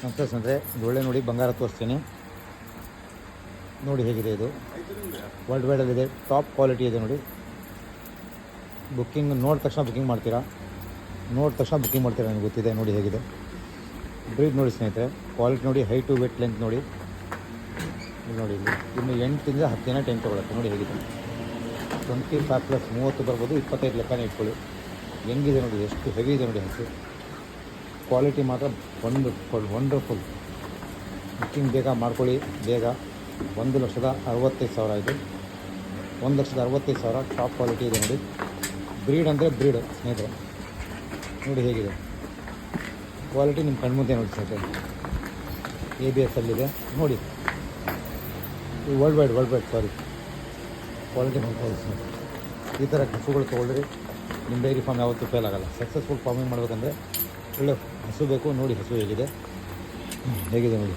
ನಮಸ್ತೆ ಸ್ನೇಹಿತರೆ, ಇದು ಒಳ್ಳೆ ನೋಡಿ ಬಂಗಾರ ತೋರಿಸ್ತೀನಿ. ನೋಡಿ ಹೇಗಿದೆ ಇದು. ವರ್ಲ್ಡ್ ವೈಡಲ್ಲಿದೆ, ಟಾಪ್ ಕ್ವಾಲಿಟಿ ಇದೆ ನೋಡಿ. ಬುಕ್ಕಿಂಗ್ ನೋಡಿದ ತಕ್ಷಣ ಬುಕ್ಕಿಂಗ್ ಮಾಡ್ತೀರಾ, ನನಗೆ ಗೊತ್ತಿದೆ. ನೋಡಿ ಹೇಗಿದೆ ಬ್ರೀಡ್ ನೋಡಿ ಸ್ನೇಹಿತರೆ, ಕ್ವಾಲಿಟಿ ನೋಡಿ, ಹೈಟು ವೆಟ್ ಲೆಂತ್ ನೋಡಿ. ಇಲ್ಲಿ ನೋಡಿ, ಇಲ್ಲಿ ಇನ್ನು 8 10 ದಿನ ಟೈಮ್ ತೊಗೊಳುತ್ತೆ. ನೋಡಿ ಹೇಗಿದೆ, 25+ 30 ಬರ್ಬೋದು, 25 ಲೆಕ್ಕನೇ ಇಟ್ಕೊಳ್ಳಿ. ಹೆಂಗಿದೆ ನೋಡಿ, ಎಷ್ಟು ಹೆವಿ ಇದೆ ನೋಡಿ. ಹಸು ಕ್ವಾಲಿಟಿ ಮಾತ್ರ ವಂಡರ್ಫುಲ್. ಬುಕ್ಕಿಂಗ್ ಬೇಗ ಮಾಡ್ಕೊಳ್ಳಿ, ಬೇಗ. 1,65,000 ಇದು, 1,65,000 ಟಾಪ್ ಕ್ವಾಲಿಟಿ ಇದೆ ನೋಡಿ. ಬ್ರೀಡ್ ಅಂದರೆ ಬ್ರೀಡ್ ಸ್ನೇಹಿತರೆ. ನೋಡಿ ಹೇಗಿದೆ ಕ್ವಾಲಿಟಿ, ನಿಮ್ಮ ಕಣ್ಮುಂದೆ ನೋಡಿ ಸ್ನೇಹಿತರೆ. ABS ಅಲ್ಲಿದೆ ನೋಡಿ. ವರ್ಲ್ಡ್ ವೈಡ್ ಸಾರಿ, ಕ್ವಾಲಿಟಿ ನೋಡ್ಬೋದು ಸ್ನೇಹಿತರೆ. ಈ ಥರ ಹಸುಗಳು ತೊಗೊಳ್ರಿ, ನಿಮ್ಮ ಡೈರಿ ಫಾರ್ಮ್ ಯಾವತ್ತೂ ಫೇಲ್ ಆಗೋಲ್ಲ. ಸಕ್ಸಸ್ಫುಲ್ ಫಾರ್ಮಿಂಗ್ ಮಾಡಬೇಕಂದ್ರೆ ಒಳ್ಳೆ ಹಸು ಬೇಕು. ನೋಡಿ ಹಸು ಹೇಗಿದೆ ನೋಡಿ.